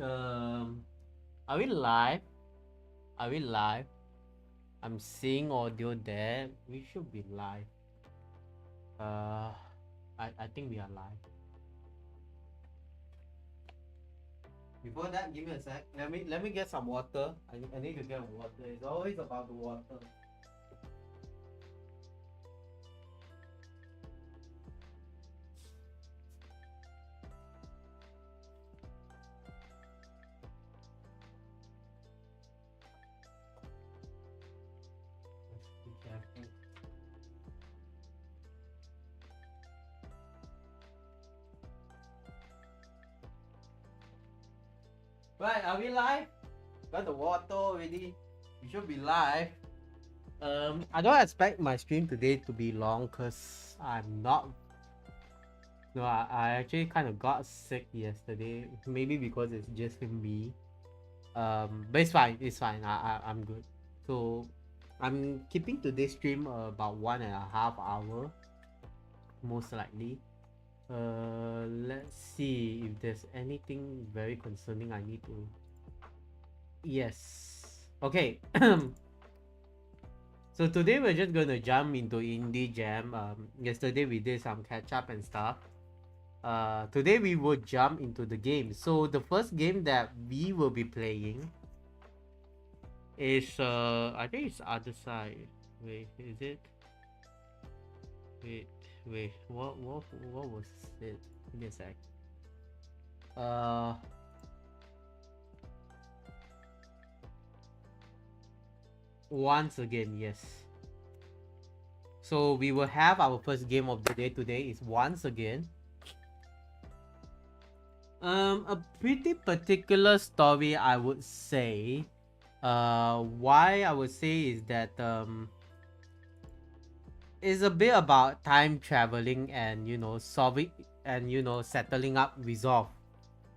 Um, are we live? Are we live? I'm seeing audio there. We should be live. Uh, I think we are live. Before that, give me a sec. Let me get some water. I need to get water. It's always about the water. Let's be careful. Right, are we live? Got the water already. We should be live. I don't expect my stream today to be long because I'm not. No, I actually kind of got sick yesterday. Maybe because it's just me. But it's fine. It's fine. I'm good. So, I'm keeping today's stream about 1.5 hour, most likely. Let's see if there's anything very concerning I need to. Yes. Okay. So today we're just gonna jump into Indie Jam. Yesterday we did some catch up and stuff. Today we will jump into the game. So the first game that we will be playing is I think it's other side. Wait, is it? Wait. What was it? Give me a sec. Once again, yes. So we will have our first game of the day today is once again. A pretty particular story, I would say. Why I would say is that it's a bit about time traveling and solving and settling up resolve.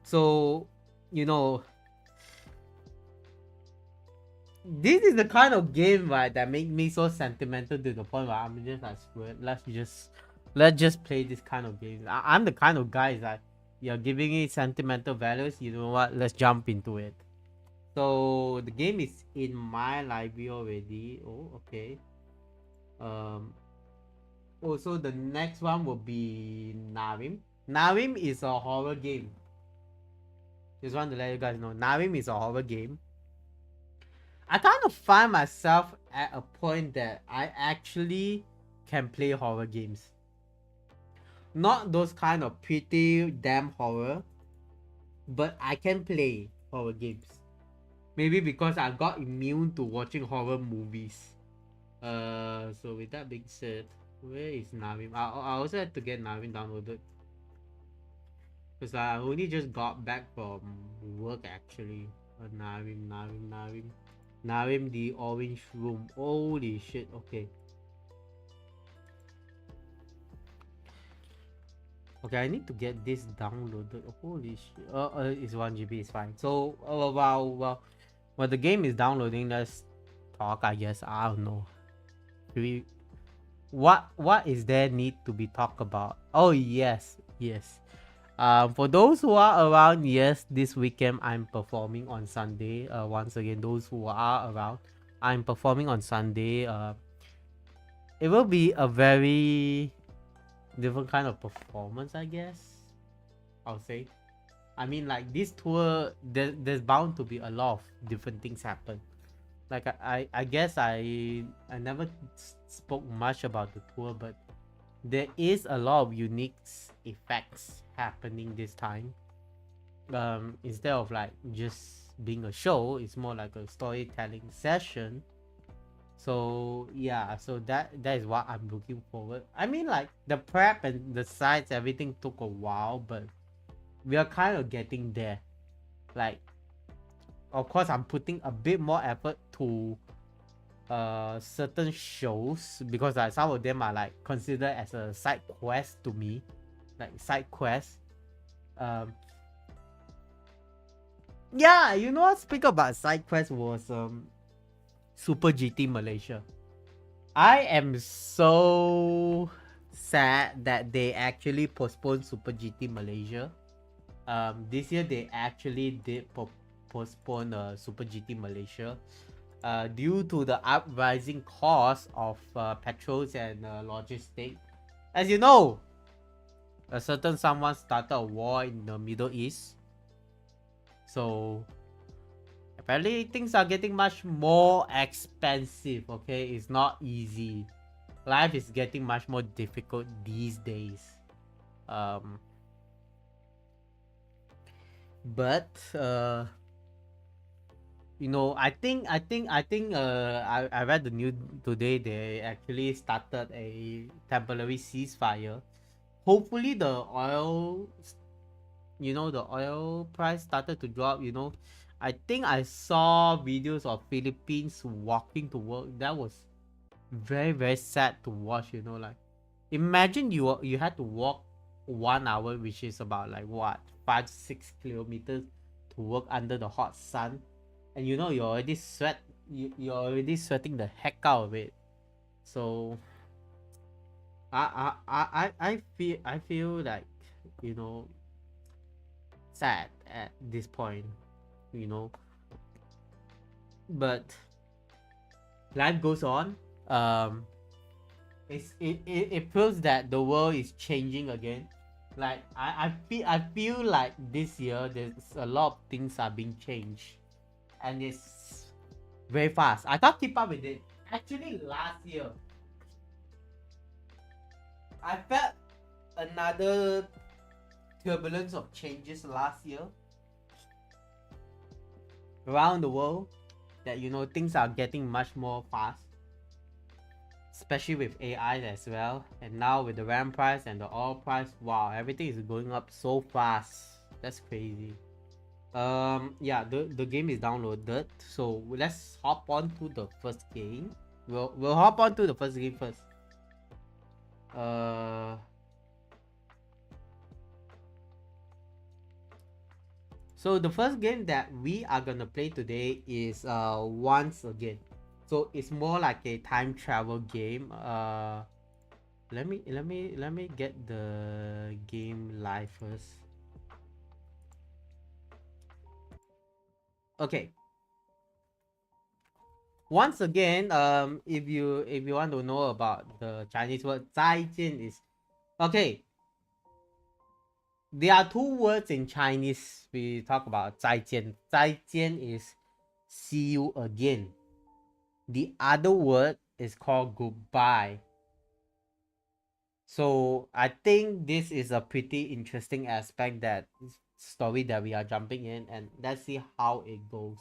So this is the kind of game, right, that make me so sentimental to the point where I'm just like, screw it, let's just play this kind of game. I'm the kind of guy that you're giving it sentimental values. You know what? Let's jump into it. So the game is in my library already. Oh, okay. Also the next one will be Narim. Narim is a horror game. Just want to let you guys know, Narim is a horror game. I kind of find myself at a point that I actually can play horror games. Not those kind of pretty damn horror, but I can play horror games. Maybe because I got immune to watching horror movies. So with that being said, where is Navim? I also had to get Navim downloaded. Because I only just got back from work actually. Navim, the orange room. Holy shit, okay. Okay, I need to get this downloaded. Holy shit. It's 1 GB, it's fine. So, well, the game is downloading, let's talk, I guess. I don't know. What is there need to be talked about? Oh, yes. For those who are around, yes, this weekend I'm performing on Sunday. Once again, those who are around, I'm performing on Sunday. It will be a very different kind of performance, I guess. I'll say. I mean, like this tour, there's bound to be a lot of different things happen. Like I guess I never spoke much about the tour, but there is a lot of unique effects happening this time. Instead of like just being a show, it's more like a storytelling session. So yeah, so that is what I'm looking forward. I mean, like the prep and the sites, everything took a while, but we are kind of getting there. Like, of course, I'm putting a bit more effort to certain shows because like some of them are like considered as a side quest to me, like side quest. Yeah, you know what? Speak about side quest was Super GT Malaysia. I am so sad that they actually postponed Super GT Malaysia. This year they actually did postpone Super GT Malaysia due to the uprising cost of petrols and logistics. As you know, a certain someone started a war in the Middle East. So apparently things are getting much more expensive, okay? It's not easy. Life is getting much more difficult these days. But you know, I read the news today. They actually started a temporary ceasefire. Hopefully the oil, the oil price started to drop. I think I saw videos of Philippines walking to work. That was very, very sad to watch. Like, imagine you had to walk 1 hour, which is about like what, 5-6 kilometers to work under the hot sun, and you're already you're already sweating the heck out of it. So I feel like, you know sad at this point, you know but life goes on. It feels that the world is changing again. Like I feel like this year there's a lot of things are being changed, and it's very fast. I can't keep up with it. Actually, last year I felt another turbulence of changes last year around the world, that things are getting much more fast, especially with AI as well. And now with the RAM price and the oil price, wow, everything is going up so fast. That's crazy. Yeah, the game is downloaded, so let's hop on to the first game. We'll hop on to the first game first. So the first game that we are gonna play today is Once Again. So it's more like a time travel game. Let me get the game live first. Okay. Once again, if you want to know about the Chinese word 再见 is okay. There are two words in Chinese we talk about 再见. 再见 is see you again. The other word is called goodbye. So I think this is a pretty interesting aspect, that story that we are jumping in, and let's see how it goes.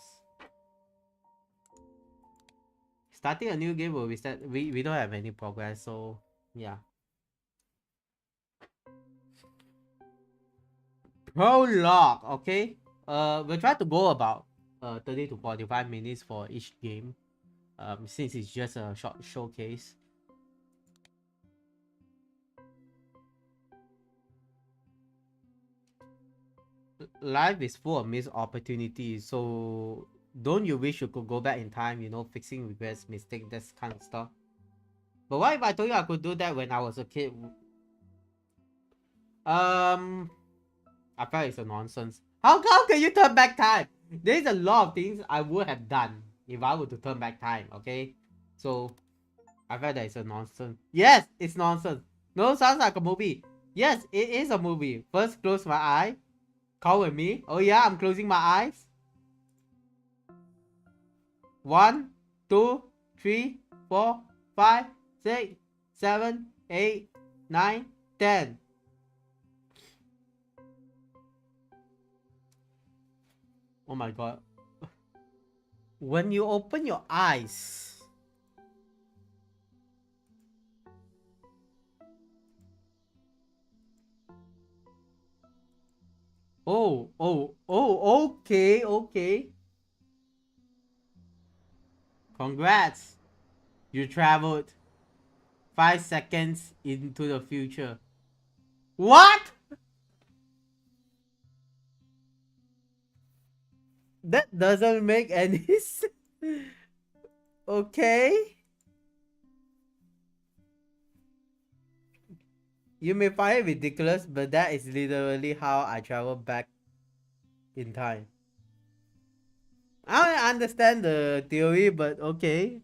Starting a new game will restart. We don't have any progress, so yeah. Prologue, okay. We'll try to go about 30 to 45 minutes for each game. Since it's just a short showcase. Life is full of missed opportunities, so don't you wish you could go back in time, fixing regrets, mistakes, that kind of stuff? But what if I told you I could do that when I was a kid? I felt it's a nonsense. How can you turn back time? There's a lot of things I would have done if I were to turn back time, okay? So I felt that it's a nonsense. Yes, it's nonsense. No, sounds like a movie. Yes, it is a movie. First, close my eye. Call with me. Oh yeah, I'm closing my eyes. 1, 2, 3, 4, 5, 6, 7, 8, 9, 10. Oh my god. When you open your eyes, okay. Congrats. You traveled 5 seconds into the future. What? That doesn't make any sense. Okay. You may find it ridiculous, but that is literally how I travel back in time. I understand the theory, but okay.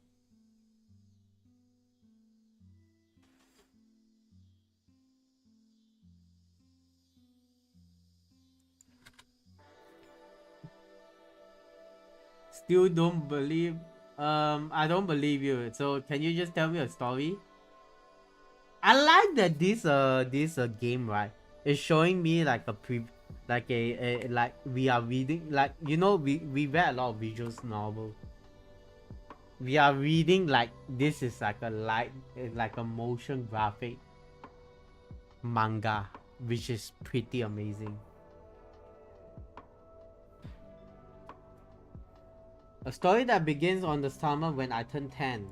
Still don't believe. I don't believe you. So can you just tell me a story? I like that this game, right, is showing me like like a like we are reading, like, you know, we read a lot of visuals novel. We are reading like this is like a light, like a motion graphic manga, which is pretty amazing. A story that begins on the summer when I turned 10.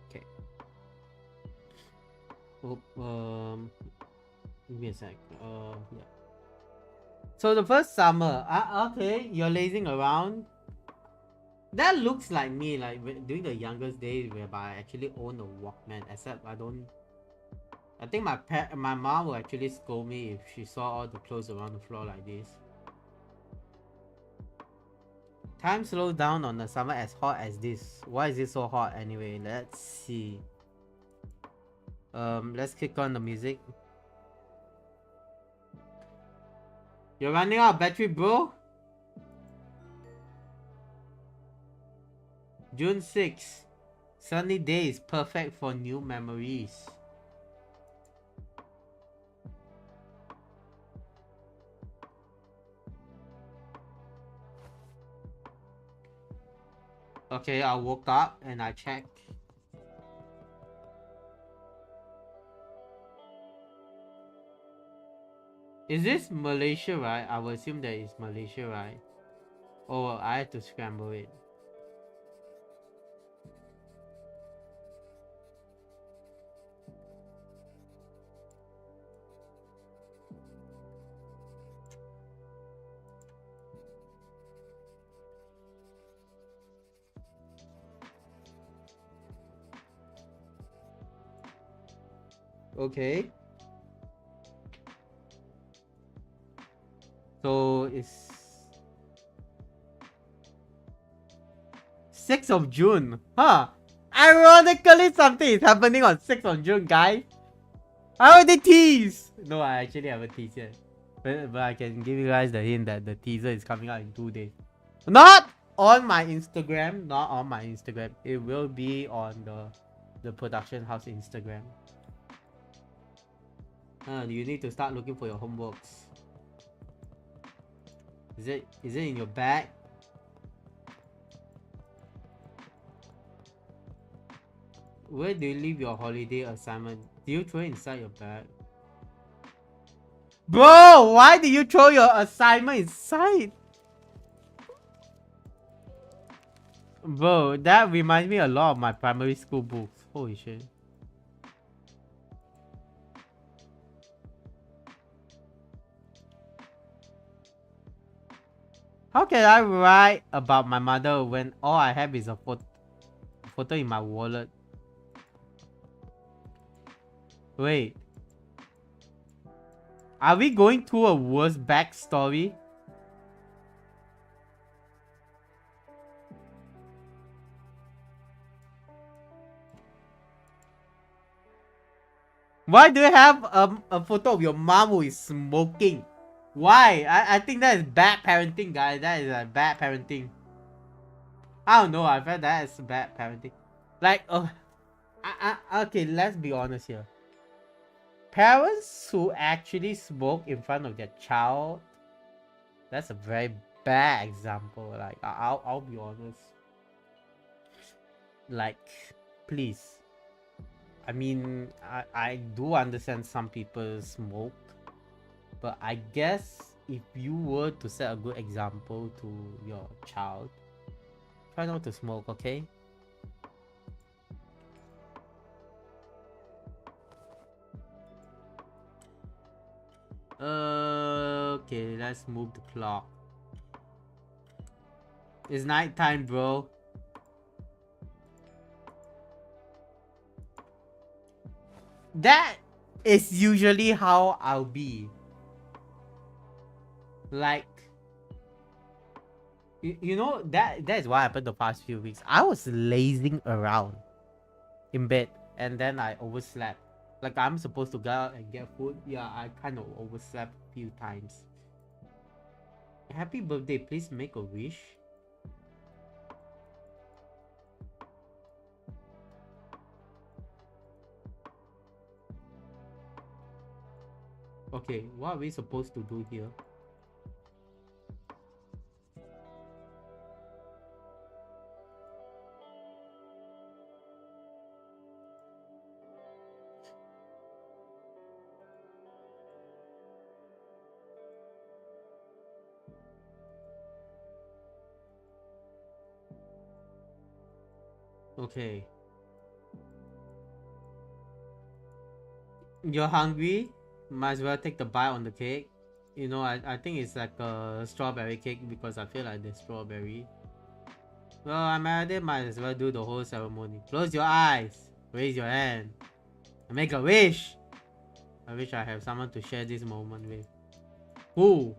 Okay. Oh, give me a sec. Yeah. So the first summer, okay, you're lazing around. That looks like me, like during the youngest days, whereby I actually own a Walkman. Except I don't. I think my mom will actually scold me if she saw all the clothes around the floor like this. Time slows down on a summer as hot as this. Why is it so hot anyway? Let's see. Let's click on the music. You're running out of battery, bro. June 6th. Sunny days, perfect for new memories. Okay, I woke up and I checked. Is this Malaysia, right? I will assume that it's Malaysia, right? Oh, I had to scramble it. Okay. So it's 6th of June. Huh. Ironically, something is happening on 6th of June, guys. I already tease. No, I actually haven't teased yet. But I can give you guys the hint that the teaser is coming out in 2 days. Not on my Instagram. Not on my Instagram. It will be on the production house Instagram. You need to start looking for your homeworks. Is it in your bag? Where do you leave your holiday assignment? Do you throw it inside your bag? Bro, why did you throw your assignment inside? Bro, that reminds me a lot of my primary school books. Holy shit. How can I write about my mother when all I have is a photo in my wallet? Wait. Are we going through a worse backstory? Why do you have a photo of your mom who is smoking? Why? I think that is bad parenting, guys. That is bad parenting. I don't know. I felt that is bad parenting. Like, okay, let's be honest here. Parents who actually smoke in front of their child, that's a very bad example. Like, I'll be honest. Like, please. I mean, I do understand some people smoke, but I guess if you were to set a good example to your child, try not to smoke, okay? Okay, let's move the clock. It's night time, bro. That is usually how I'll be. Like, you know, that is what happened the past few weeks. I was lazing around in bed and then I overslept. Like, I'm supposed to go out and get food. Yeah, I kind of overslept a few times. Happy birthday, please make a wish. Okay, what are we supposed to do here? Okay. You're hungry? Might as well take the bite on the cake. You know, I think it's like a strawberry cake because I feel like there's strawberry. Well, I'm at it, might as well do the whole ceremony. Close your eyes. Raise your hand. And make a wish. I wish I have someone to share this moment with. Who?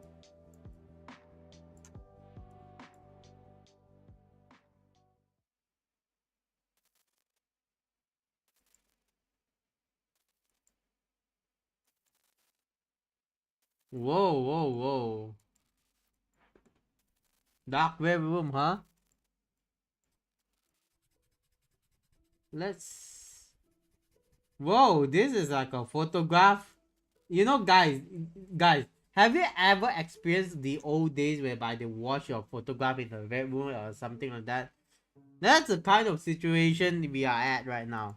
Whoa, whoa, whoa. Dark web room, huh? Let's... Whoa, this is like a photograph. You know, guys, have you ever experienced the old days whereby they wash your photograph in the red room or something like that? That's the kind of situation we are at right now.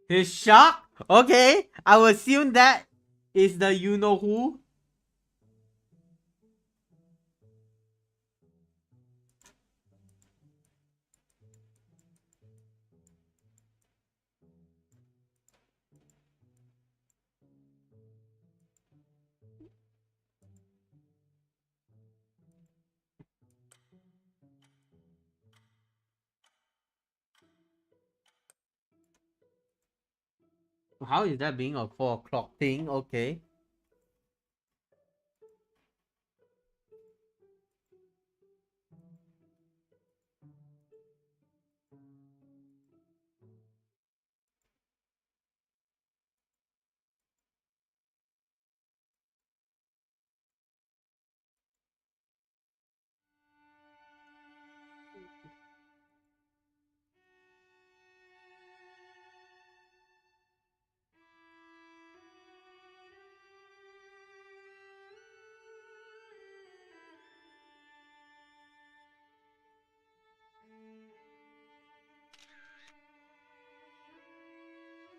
He's shocked? Okay, I will assume that is the you know who. How is that being a 4 o'clock thing? Okay.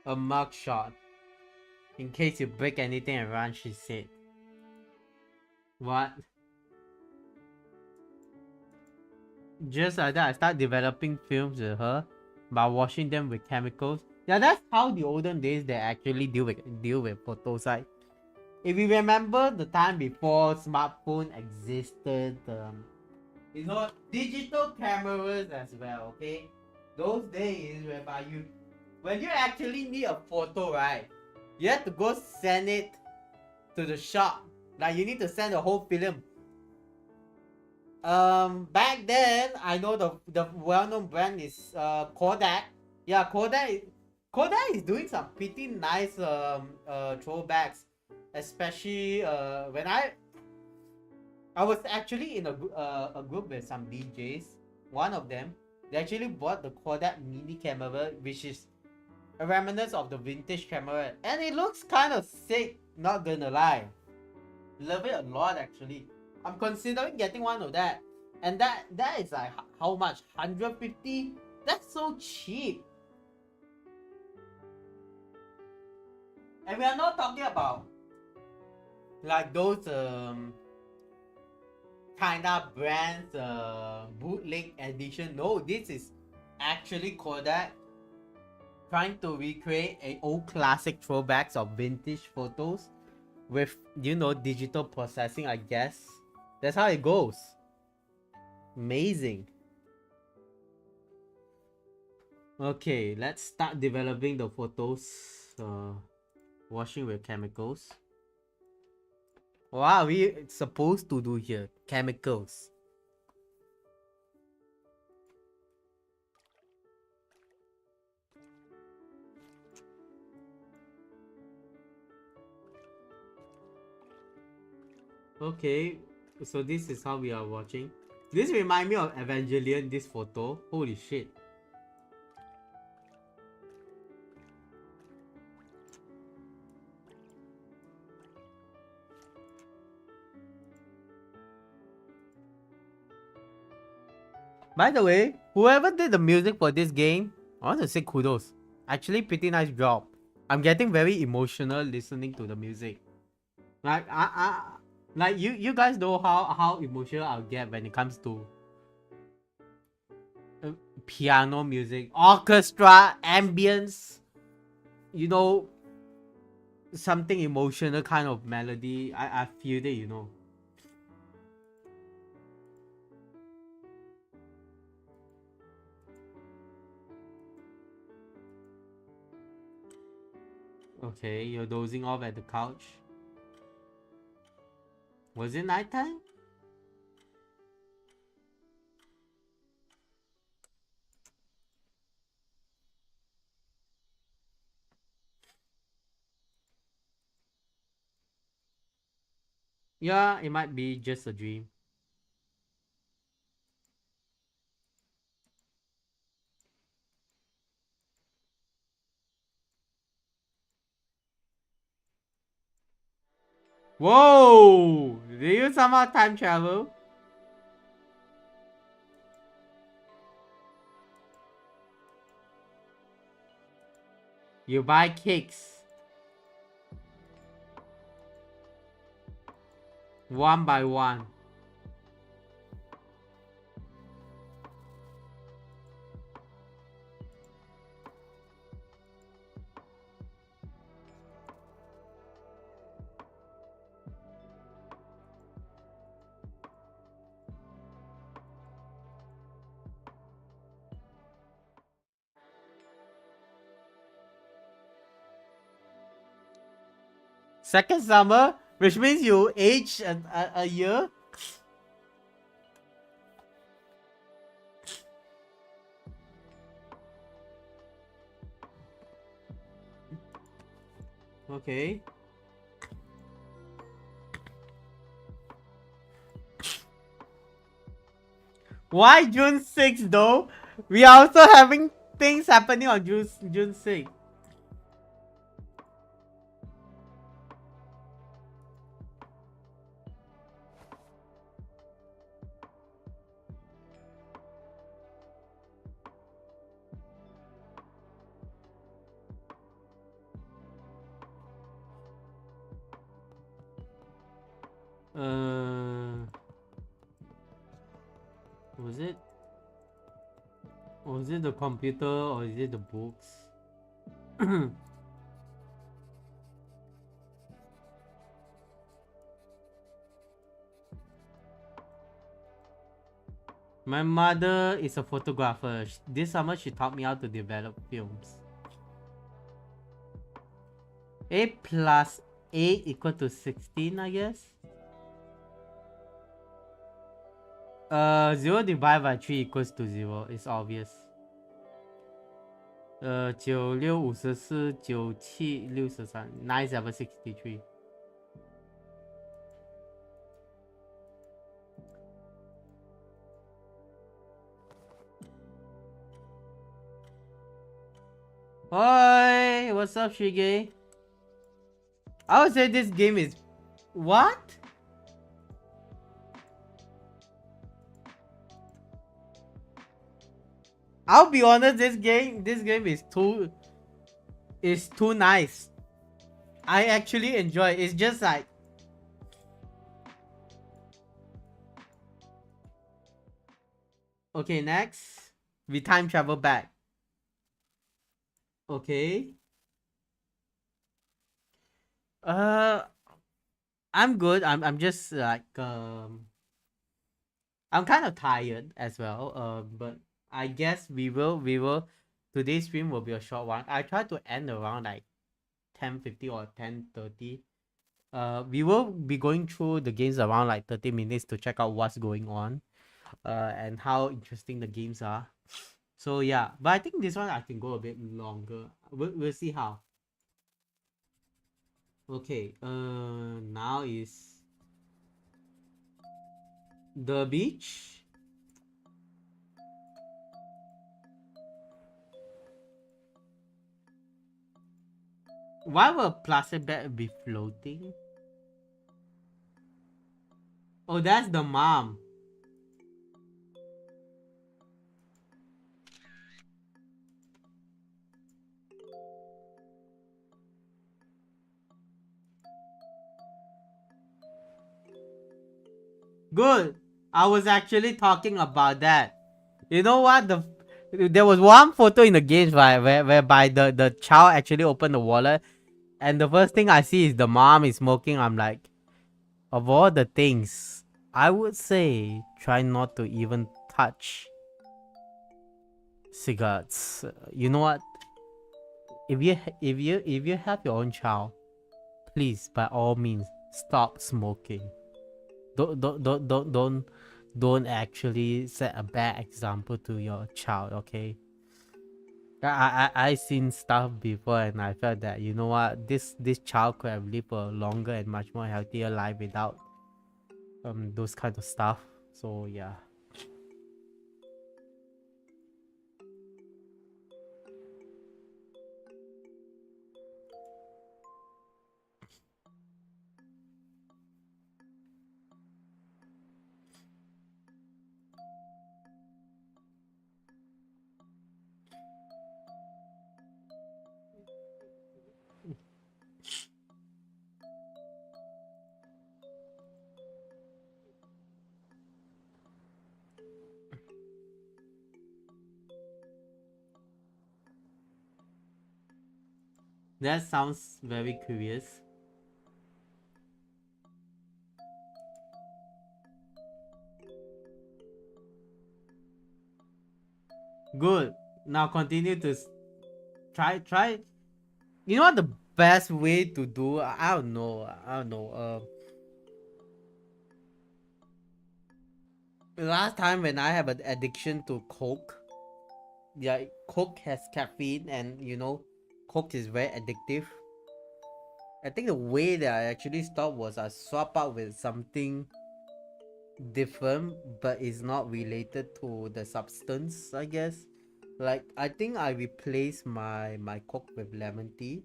A mug shot. In case you break anything and run, she said. What? Just like that, I start developing films with her by washing them with chemicals. Yeah, that's how the olden days they actually deal with photos. Like, if you remember the time before smartphone existed, you know, digital cameras as well. Okay, those days whereby when you actually need a photo, right, you have to go send it to the shop. Like, you need to send the whole film. Back then, I know the well-known brand is Kodak. Yeah, Kodak is doing some pretty nice throwbacks, especially when I was actually in a group with some DJs. One of them, they actually bought the Kodak mini camera, which is a remnant of the vintage camera, and it looks kind of sick. Not gonna lie, love it a lot actually. I'm considering getting one of that, and that is like how much? 150? That's so cheap. And we are not talking about like those kind of brands bootleg edition. No, this is actually Kodak trying to recreate a old classic throwbacks of vintage photos with, you know, digital processing, I guess. That's how it goes. Amazing. Okay, let's start developing the photos. Washing with chemicals. What are we supposed to do here? Chemicals. Okay, so this is how we are watching. This reminds me of Evangelion, this photo. Holy shit. By the way, whoever did the music for this game, I want to say kudos. Actually, pretty nice job. I'm getting very emotional listening to the music. Like like you guys know how emotional I'll get when it comes to piano music, orchestra, ambience. You know, something emotional kind of melody. I feel it, you know. Okay, you're dozing off at the couch. Was it nighttime? Yeah, it might be just a dream. Whoa! Did you somehow time travel? You buy cakes. One by one. Second summer, which means you age a year. Okay. Why June 6th though? We are also having things happening on June 6th. Uh, was it? Was it the computer or is it the books? My mother is a photographer. This summer she taught me how to develop films. 8 plus 8 equal to 16, I guess. 0 divided by 3 equals to 0. It's obvious. 9 6 54 9 7 63 9 7 63. Oi, what's up, Shige? I would say this game is what? I'll be honest, this game is too nice. I actually enjoy it. It's just like Okay, next. We time travel back. Okay. Uh, I'm good. I'm just like I'm kind of tired as well. But I guess we will today's stream will be a short one. I try to end around like 10:50 or 10:30. We will be going through the games around like 30 minutes to check out what's going on. And how interesting the games are. So yeah, but I think this one I can go a bit longer. We'll see how. Okay. Now is the beach. Why will plastic bag be floating? Oh, that's the mom. Good. I was actually talking about that. You know what? There was one photo in the games, right, whereby the child actually opened the wallet, and the first thing I see is the mom is smoking. I'm like, of all the things, I would say try not to even touch cigarettes. You know what? If you have your own child, please by all means stop smoking. Don't actually set a bad example to your child. Okay. I seen stuff before and I felt that, you know what, this child could have lived a longer and much more healthier life without those kind of stuff. So yeah. That sounds very curious. Good. Now continue to try. You know what the best way to do? I don't know. I don't know. Last time when I have an addiction to Coke, yeah, Coke has caffeine, and you know, Coke is very addictive. I think the way that I actually stopped was I swap out with something different, but it's not related to the substance, I guess. Like I think I replaced my Coke with lemon tea.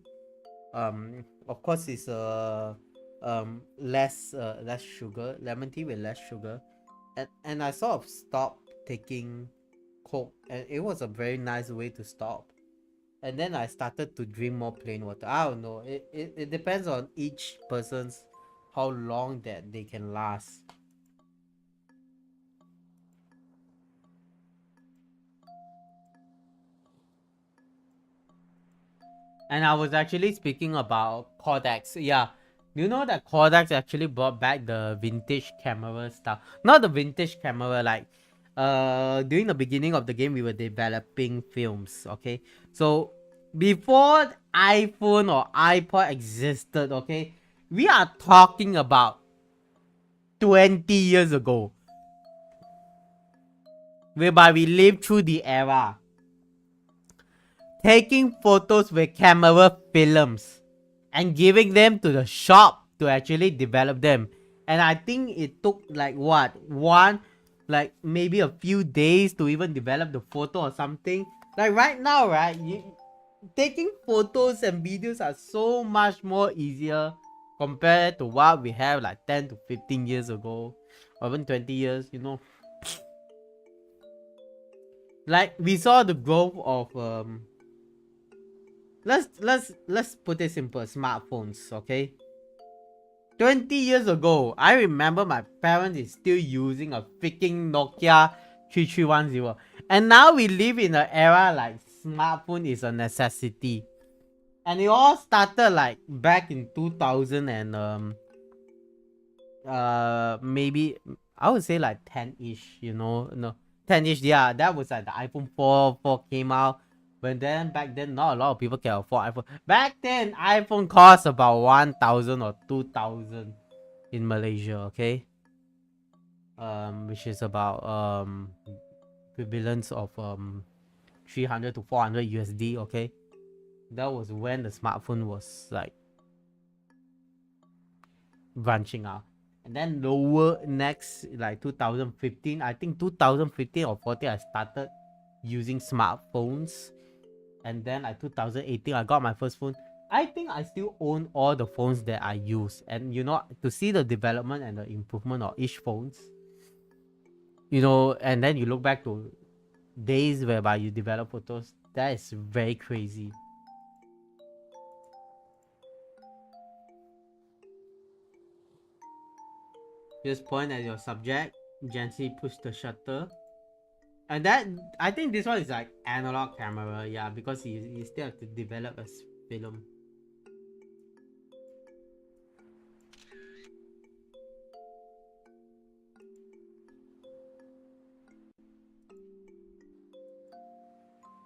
Of course it's less sugar, lemon tea with less sugar, and I sort of stopped taking Coke, and it was a very nice way to stop. And then I started to drink more plain water. I don't know. It depends on each person's how long that they can last. And I was actually speaking about Kodak. Yeah. Do you know that Kodak actually brought back the vintage camera stuff? Not the vintage camera, like during the beginning of the game we were developing films, okay? So before iPhone or iPod existed, okay? We are talking about 20 years ago. Whereby we lived through the era. Taking photos with camera films and giving them to the shop to actually develop them. And I think it took like what? Like maybe a few days to even develop the photo or something. Like right now, right? Taking photos and videos are so much more easier compared to what we have like 10 to 15 years ago. Or even 20 years, you know. Like we saw the growth of let's put it simple, smartphones, okay? 20 years ago, I remember my parents is still using a freaking Nokia 3310. And now we live in an era like smartphone is a necessity. And it all started like back in 2000 and maybe I would say like 10-ish, you know. No, 10-ish, yeah, that was like the iPhone 4 came out. But then back then not a lot of people can afford iPhone. Back then iPhone cost about 1,000 or 2,000 in Malaysia, okay? Which is about equivalents of 300 to 400 USD, okay? That was when the smartphone was like branching out. And then lower next like 2015, I think 2015 or 14 I started using smartphones. And then like 2018 I got my first phone. I think I still own all the phones that I use. And you know, to see the development and the improvement of each phones, you know, and then you look back to days whereby you develop photos, that is very crazy. Just point at your subject, gently push the shutter. And that, I think this one is like analog camera, yeah, because you still have to develop a film.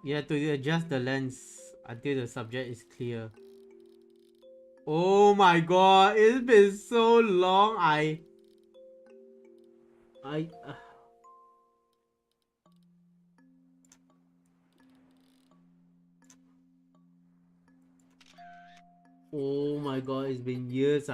You have to adjust the lens until the subject is clear. Oh my god, it's been so long. I oh my god, it's been years.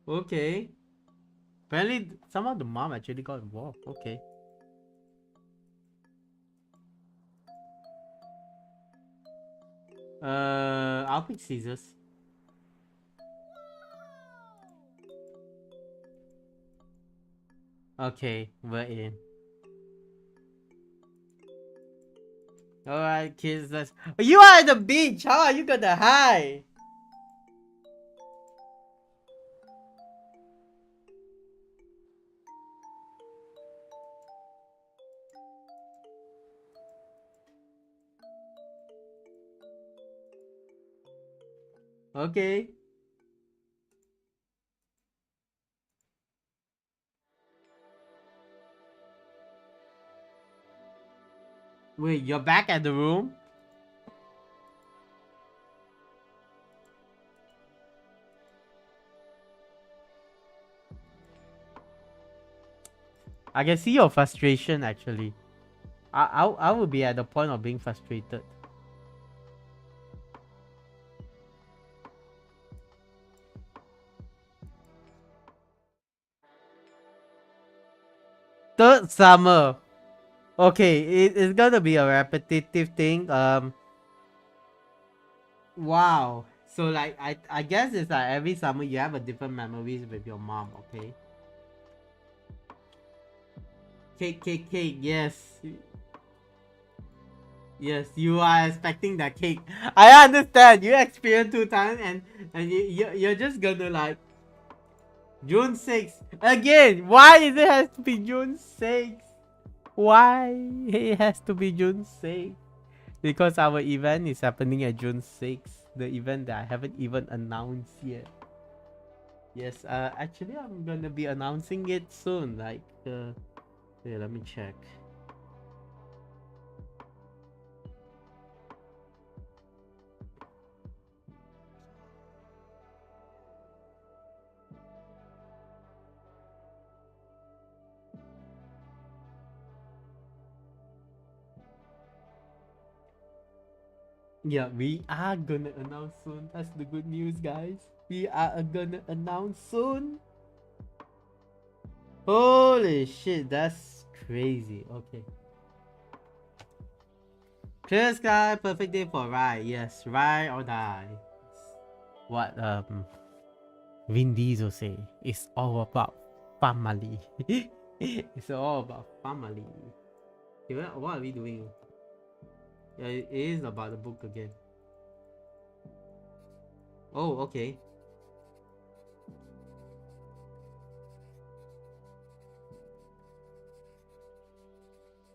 Okay. Apparently, somehow the mom actually got involved. Okay. I'll pick scissors. Okay, we're in. Alright, kids, let's. You are at the beach! How are you gonna hide? Okay. Wait, you're back at the room? I can see your frustration actually. I would be at the point of being frustrated. Third summer. Okay, it's gonna be a repetitive thing. Wow. So like I guess it's like every summer you have a different memories with your mom, okay? Cake, yes. Yes, you are expecting that cake. I understand. You experienced 2 times and you're just gonna like June 6th. Again, why is it has to be June 6th? Why it has to be June 6th? Because our event is happening at June 6th. The event that I haven't even announced yet. Yes, actually I'm gonna be announcing it soon. Like, wait, let me check. Yeah, we are gonna announce soon. That's the good news, guys. We are gonna announce soon. Holy shit, that's crazy. Okay. Clear sky, perfect day for ride. Yes, ride or die. What Vin Diesel say? It's all about family. It's all about family. Okay, what are we doing? Yeah, it is about the book again. Oh, okay.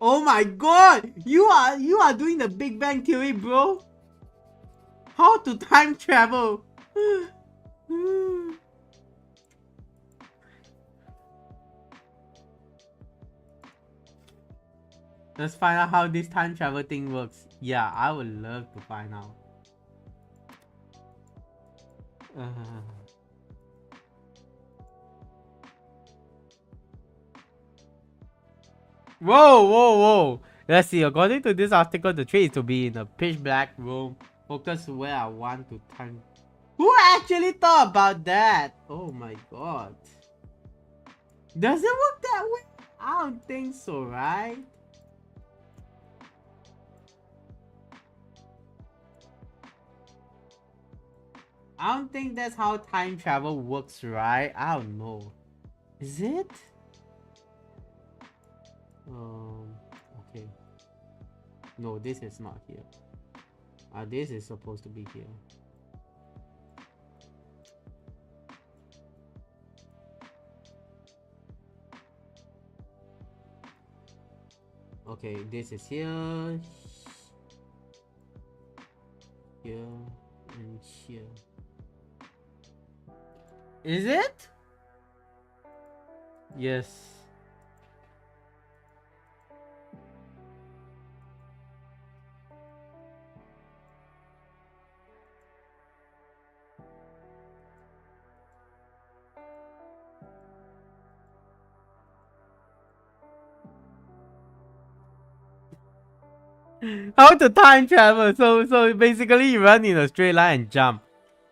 Oh my god! You are doing the Big Bang Theory, bro. How to time travel? Let's find out how this time travel thing works. Yeah, I would love to find out. Uh, Whoa, whoa, whoa. Let's see. According to this article, the trick is to be in a pitch black room. Focus where I want to time. Who actually thought about that? Oh my god. Does it work that way? I don't think so, right? I don't think that's how time travel works, right? I don't know. Is it? Okay. No, this is not here. This is supposed to be here. Okay, this is here. Here and here. Is it? Yes. How to time travel? So basically you run in a straight line and jump.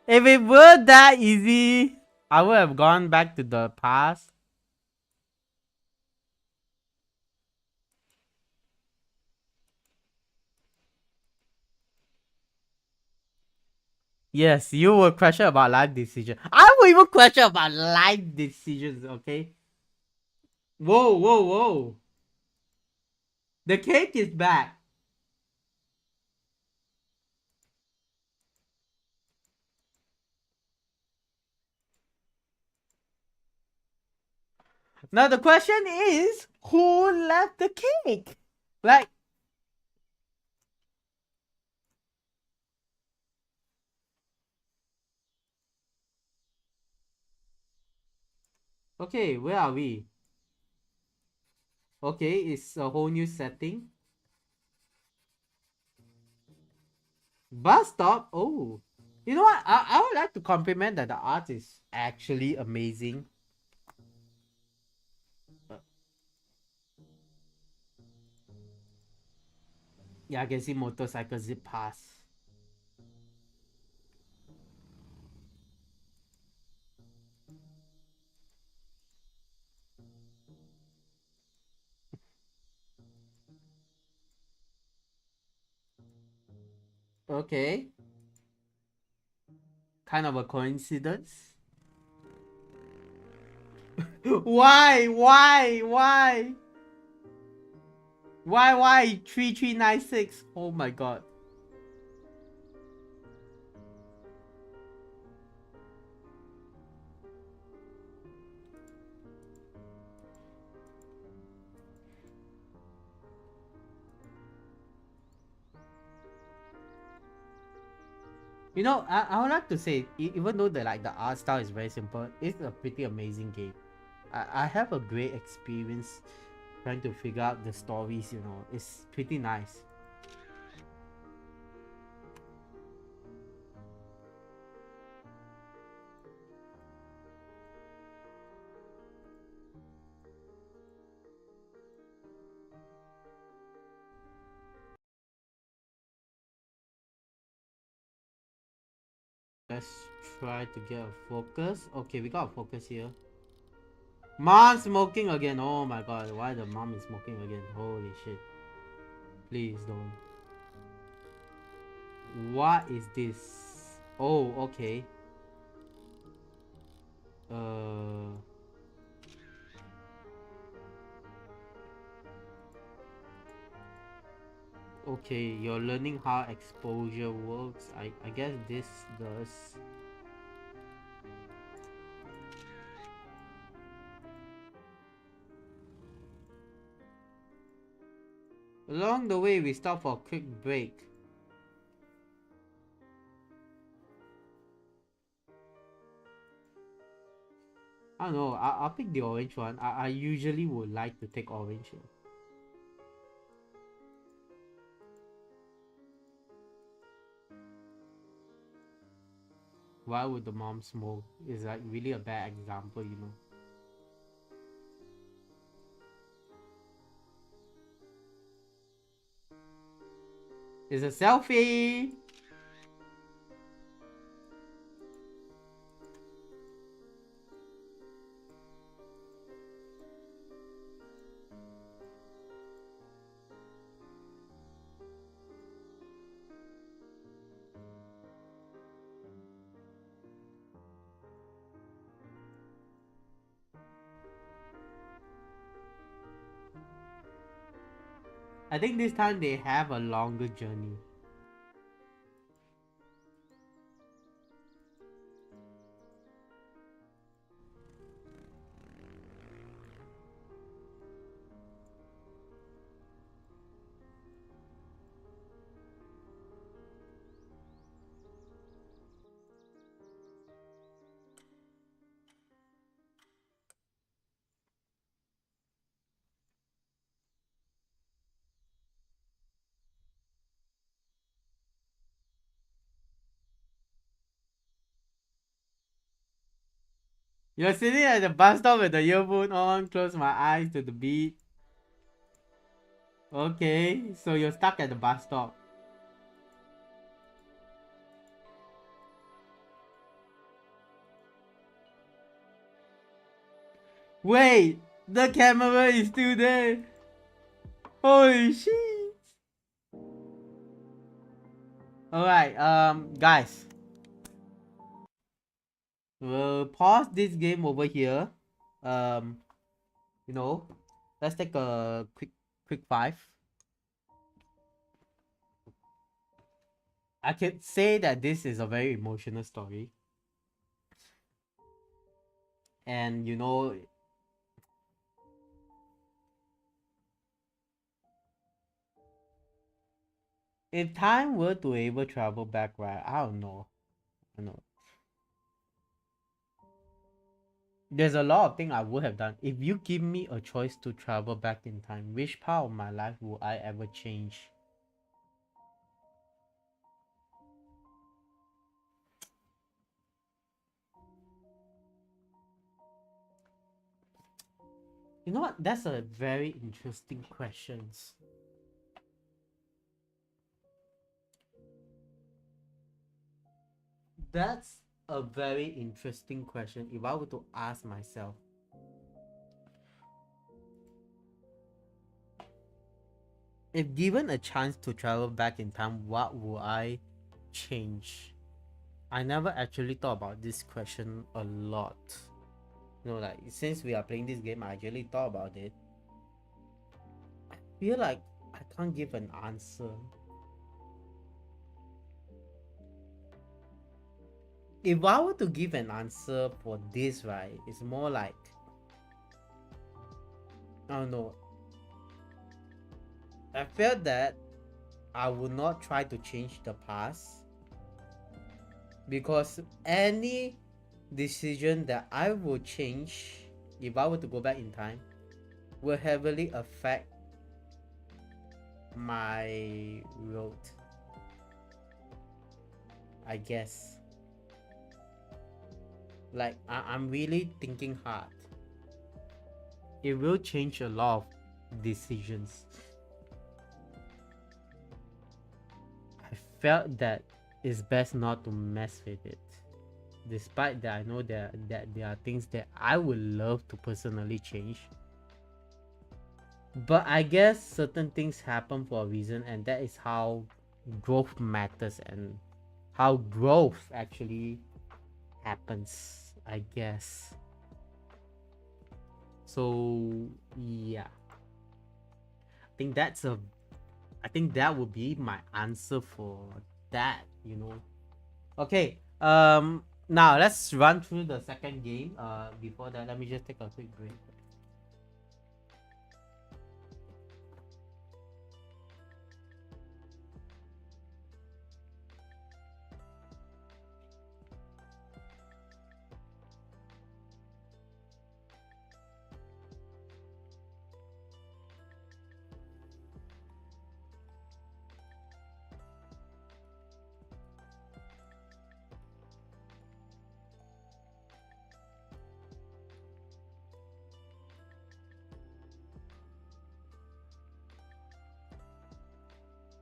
If it were that easy, I would have gone back to the past. Yes, you will question about life decisions. I will even question about life decisions, okay? Whoa, whoa, whoa. The cake is back. Now the question is, who left the cake? Like, okay, where are we? Okay, it's a whole new setting. Bus stop? Oh. You know what? I would like to compliment that the art is actually amazing. Yeah, I can see motorcycles zip past. Okay. Kind of a coincidence. Why? Why? Why? Why 3396? Oh my god. You know, I would like to say, even though the art style is very simple, it's a pretty amazing game. I have a great experience trying to figure out the stories, you know. It's pretty nice. Let's try to get a focus. Okay, we got a focus here. Mom smoking again. Oh my god, why the mom is smoking again? Holy shit. Please don't. What is this? Oh, okay. Uh Okay, you're learning how exposure works. I guess this does. Along the way, we stop for a quick break. I don't know. I'll pick the orange one. I usually would like to take orange here. Why would the mom smoke? Is like really a bad example, you know. It's a selfie. I think this time they have a longer journey. You're sitting at the bus stop with the earphone on, close my eyes to the beat. Okay, so you're stuck at the bus stop. Wait, the camera is still there. Holy shit. Alright, guys. We'll pause this game over here. Um, you know, let's take a quick five. I can say that this is a very emotional story. And you know, if time were to ever travel back, right? I don't know. I know. There's a lot of things I would have done. If you give me a choice to travel back in time, which part of my life would I ever change? You know what? That's a very interesting question. That's a very interesting question. If I were to ask myself, if given a chance to travel back in time, what would I change? I never actually thought about this question a lot. You know, like since we are playing this game, I actually thought about it. I feel like I can't give an answer. If I were to give an answer for this, right, it's more like I don't know. I felt that I would not try to change the past because any decision that I will change if I were to go back in time will heavily affect my road, I guess. Like I'm really thinking hard. It will change a lot of decisions. I felt that it's best not to mess with it. Despite that, I know that there are things that I would love to personally change. But I guess certain things happen for a reason, and that is how growth matters and how growth actually happens, I guess. So, yeah. I think that's a I think that would be my answer for that, Okay. Now let's run through the second game. Before that, let me just take a quick break.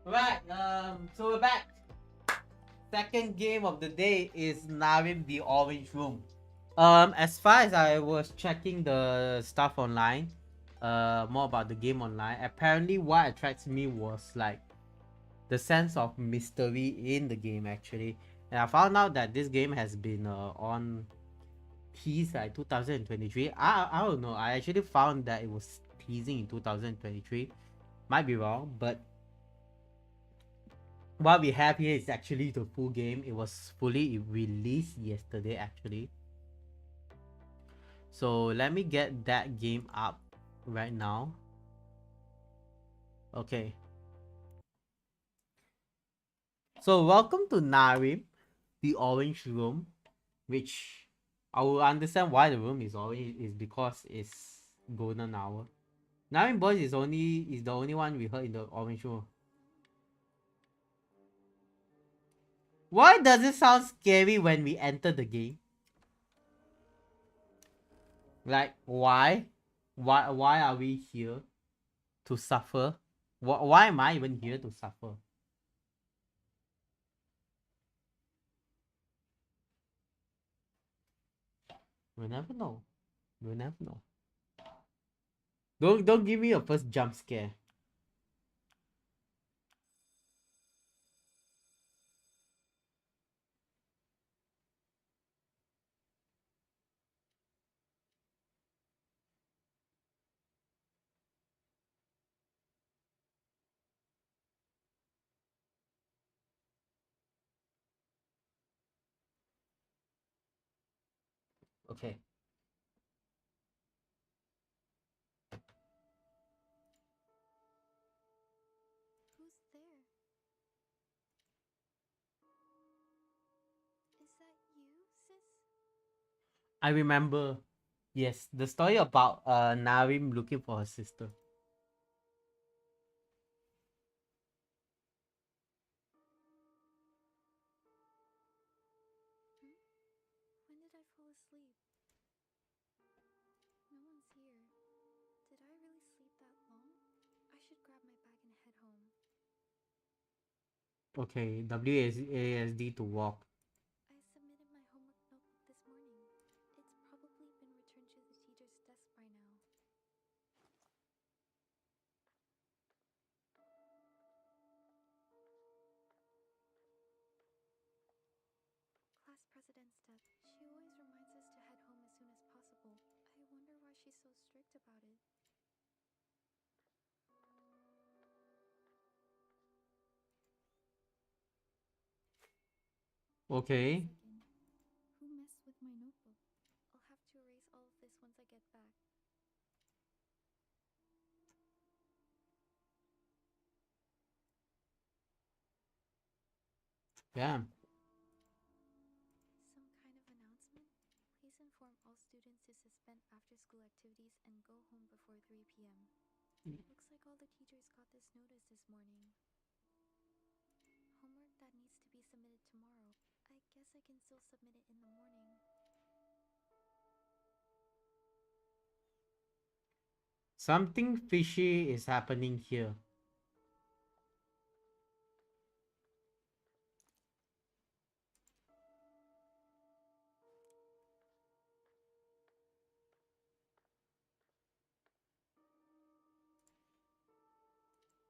Right. So we're back. Second game of the day is Narim the Orange Room. As far as I was checking the stuff online, more about the game online. Apparently, what attracts me was like the sense of mystery in the game actually. And I found out that this game has been on tease like 2023. I don't know. I actually found that it was teasing in 2023. Might be wrong, but what we have here is actually the full game. It was fully released yesterday actually. So let me get that game up right now. Okay. So welcome to Narim, the Orange Room, which I will understand why the room is orange is because it's golden hour. Narim Boys is the only one we heard in the orange room. Why does it sound scary when we enter the game? Like why? Why are we here? To suffer? Why am I even here to suffer? We'll never know. We'll never know. Don't give me a first jump scare. Okay. Who's there? Is that you, sis? I remember. Yes, the story about Narim looking for her sister. Hmm? When did I fall asleep? No one's here. Did I really sleep that long? I should grab my bag and head home. Okay, WASD to walk. I submitted my homework notebook this morning. It's probably been returned to the teacher's desk by now. Class president's desk. She always reminds us to head home as soon as possible. I wonder why she's so strict about it. Wait a Okay. second. Who messed with my notebook? I'll have to erase all of this once I get back. Yeah. Some kind of announcement? Please inform all students to suspend after-school activities and go home before 3 p.m. Looks like all the teachers got this notice this morning. Homework that needs to be submitted tomorrow. I guess I can still submit it in the morning. Something fishy is happening here.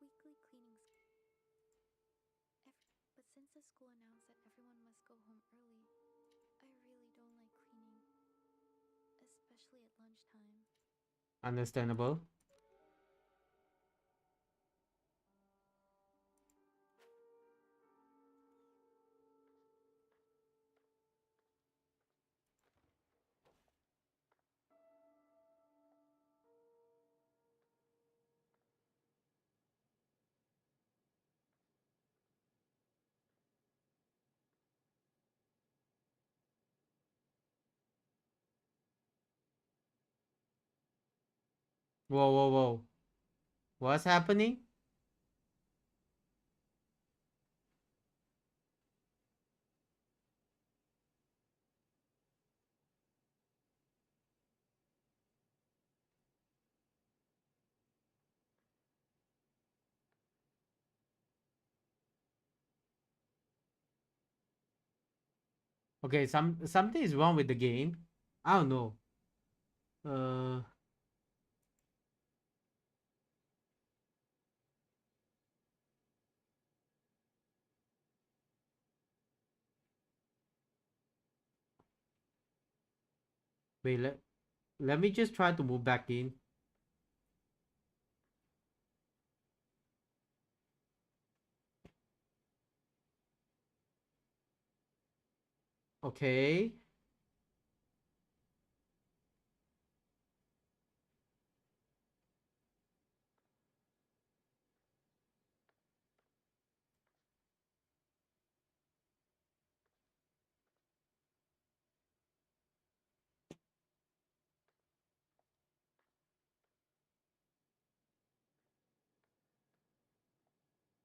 Weekly cleanings. But since the school announced that everyone must go home early, I really don't like cleaning, especially at lunchtime. Understandable. Whoa, whoa, whoa. What's happening? Okay, something is wrong with the game. I don't know. Uh, wait. Let me just try to move back in. Okay.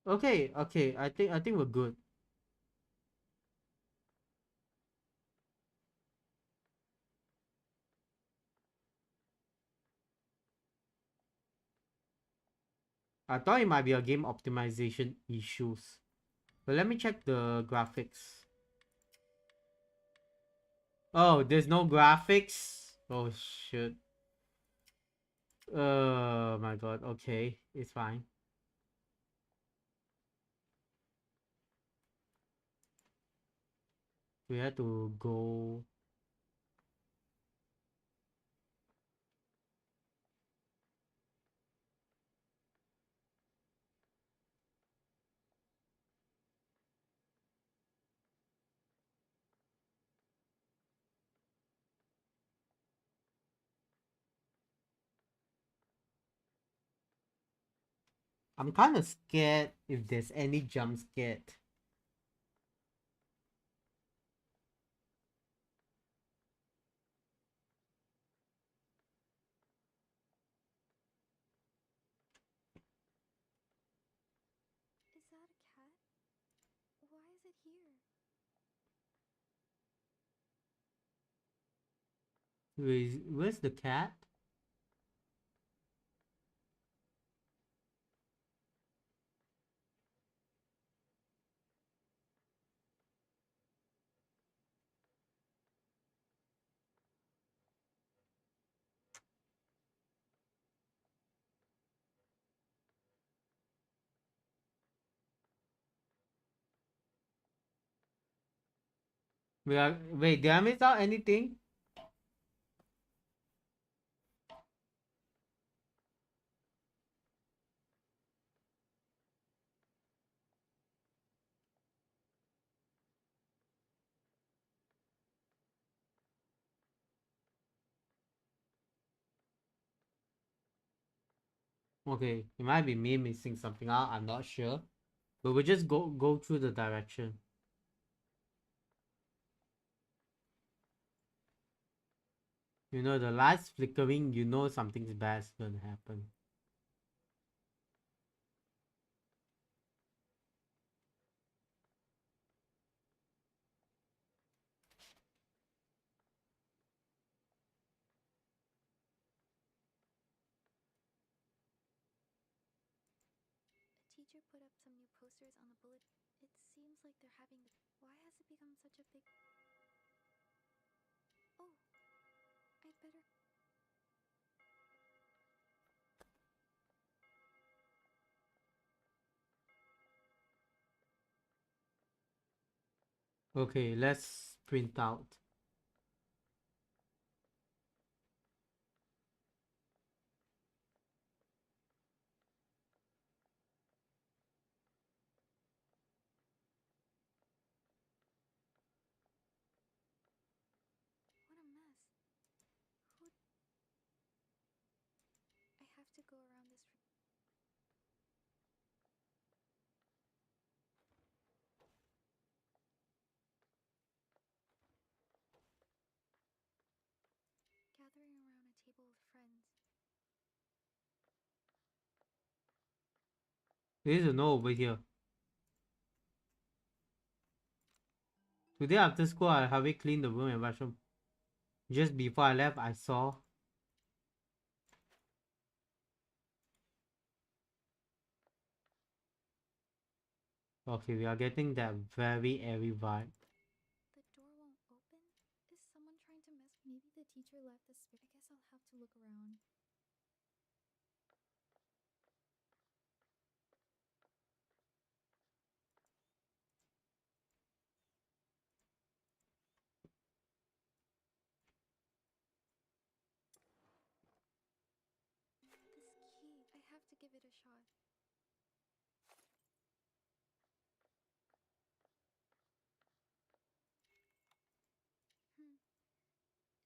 Okay. Okay. I think we're good. I thought it might be a game optimization issues. But let me check the graphics. Oh, there's no graphics. Oh shit. Oh my god. Okay, it's fine. We have to go. I'm kind of scared if there's any jump scare. Is that a cat? Why is it here? Where's the cat? Wait, did I miss out anything? Okay, it might be me missing something out. I'm not sure. But we'll just go through the direction. You know, the lights flickering, you know something's bad's gonna happen. A teacher put up some new posters on the bullet. It seems like they're having the. Why has it become such a big. Oh, I'd better. Okay, let's print out. What a mess. Who. I have to go around this. Gathering around a table with friends. There is a no over here. Today after school, I have cleaned the room and washroom. Just before I left, I saw. Okay, we are getting that very airy vibe. The door won't open? Is someone trying to mess? Maybe the teacher left the spirit. I guess I'll have to look around. This key, I have to give it a shot.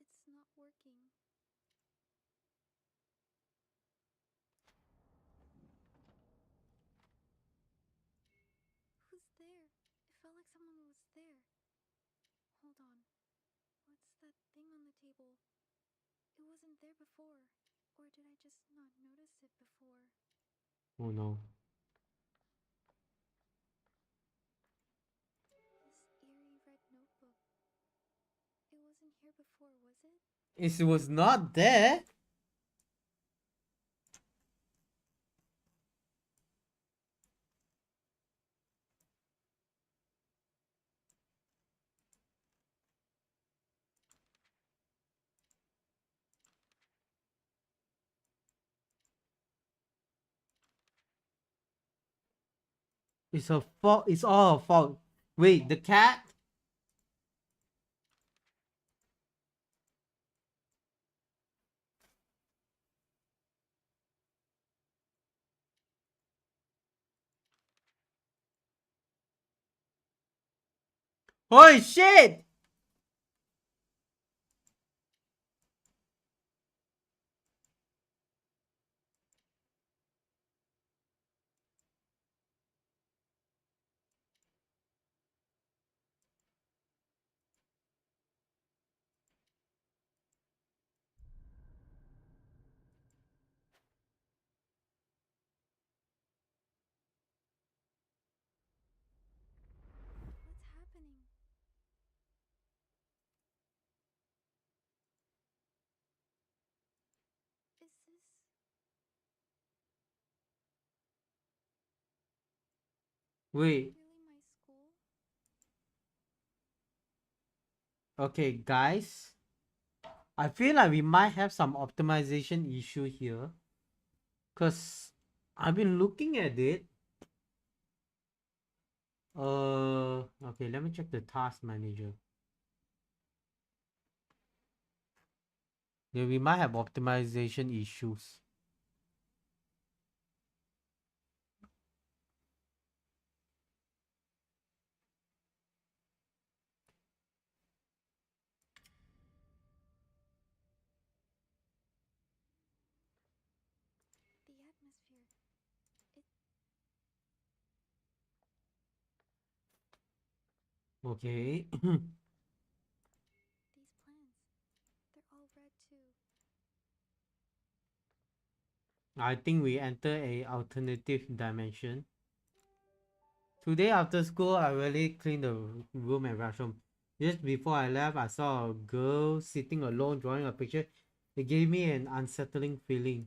It's not working. Who's there? It felt like someone was there. Hold on. What's that thing on the table? It wasn't there before. Or did I just not notice it before? Oh no. This eerie red notebook. It wasn't here before, was it? It was not there. It's her fault. It's all her fault. Wait, the cat? Holy shit! What's happening? Is this Wait, really my school? okay, guys. I feel like we might have some optimization issue here. Because I've been looking at it. Okay, let me check the task manager. Yeah, we might have optimization issues. The atmosphere. It. Okay. These plants. They're all red too. I think we enter a alternative dimension. Today after school, I really cleaned the room and washroom. Just before I left, I saw a girl sitting alone drawing a picture. It gave me an unsettling feeling.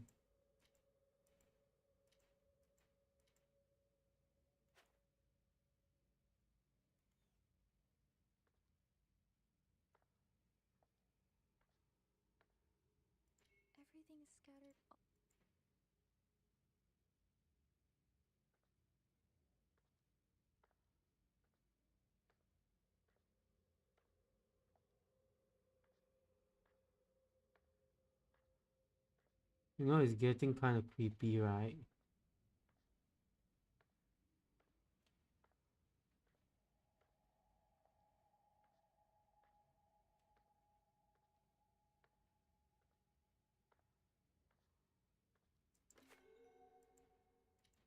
Everything is scattered. You know, it's getting kind of creepy, right?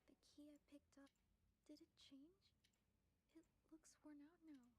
The key I picked up. Did it change? It looks worn out now.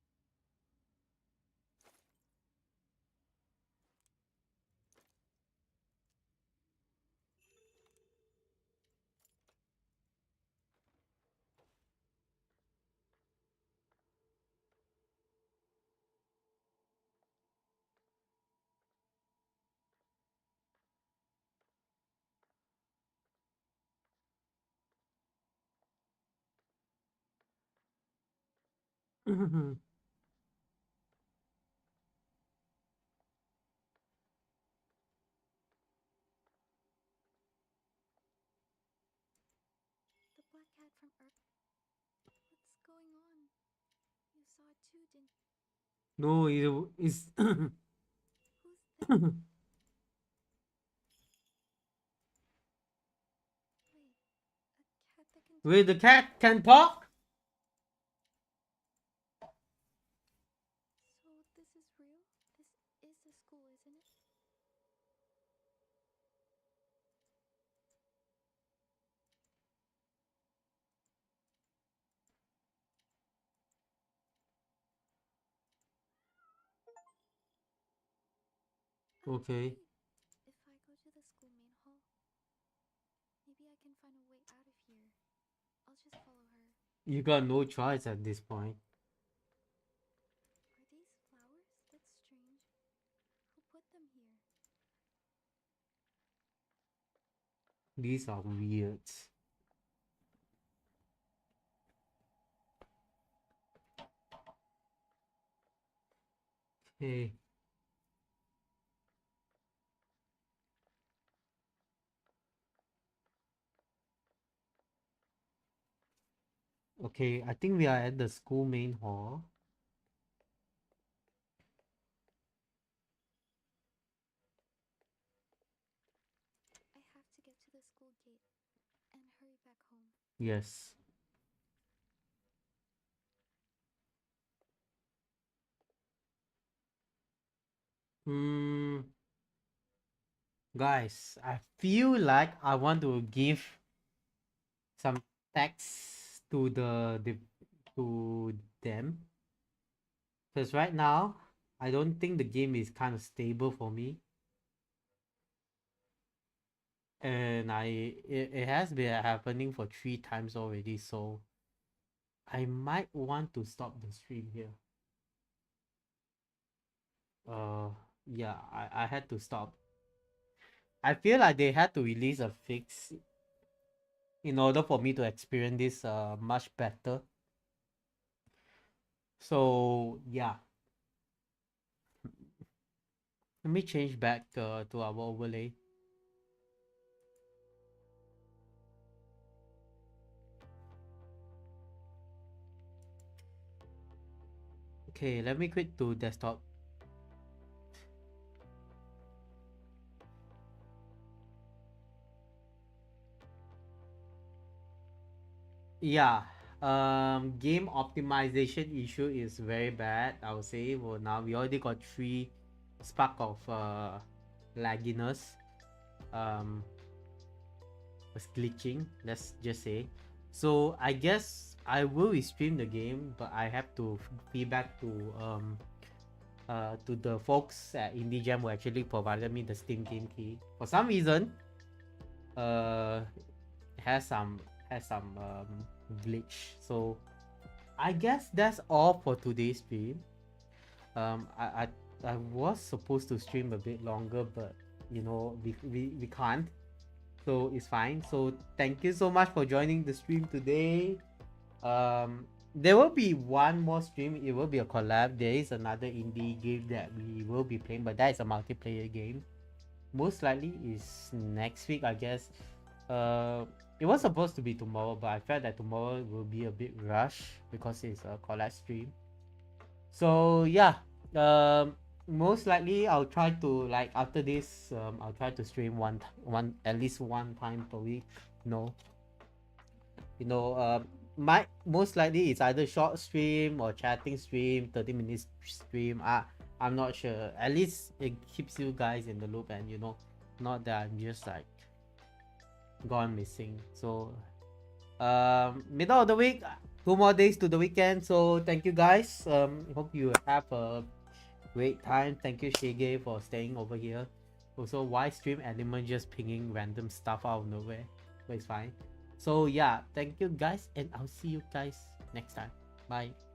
The black cat from Earth. What's going on? You saw it too, didn't? No, it's Who's there? Wait, a cat that can wait, talk? the cat can talk? So this is real? This is a school, isn't it? Okay. Wait. If I go to the school main hall, maybe I can find a way out of here. I'll just follow her. You got no choice at this point. Are these flowers? That's strange. Who put them here? These are weird. Okay. Okay, I think we are at the school main hall. I have to get to the school gate and hurry back home. Yes. Hmm. Guys, I feel like I want to give some text to to them, because right now I don't think the game is kind of stable for me, and it has been happening for 3 times already, so I might want to stop the stream here. Uh, yeah, I had to stop. I feel like they had to release a fix in order for me to experience this much better. So yeah, let me change back to our overlay. Okay, let me quit to desktop. Yeah, game optimization issue is very bad, I would say. Well, now we already got 3 spark of lagginess. Um, was glitching, let's just say. So I guess I will stream the game, but I have to feedback to the folks at Indie Jam who actually provided me the Steam game key. For some reason, uh, has some glitch. So I guess that's all for today's stream. Um, I I, I was supposed to stream a bit longer, but we can't. So it's fine. So thank you so much for joining the stream today. There will be one more stream. It will be a collab. There is another indie game that we will be playing, but that is a multiplayer game. Most likely is next week, I guess. It was supposed to be tomorrow, but I felt that tomorrow will be a bit rush because it's a collab stream. So yeah, most likely I'll try to, like, after this, I'll try to stream one at least one time per week. You know, you know, might most likely it's either short stream or chatting stream, 30 minutes stream. I'm not sure. At least it keeps you guys in the loop, and not that I'm just like gone missing. So middle of the week, 2 more days to the weekend. So thank you guys. Hope you have a great time. Thank you Shige for staying over here. Also, why stream element just pinging random stuff out of nowhere? But it's fine. So yeah, thank you guys, and I'll see you guys next time. Bye.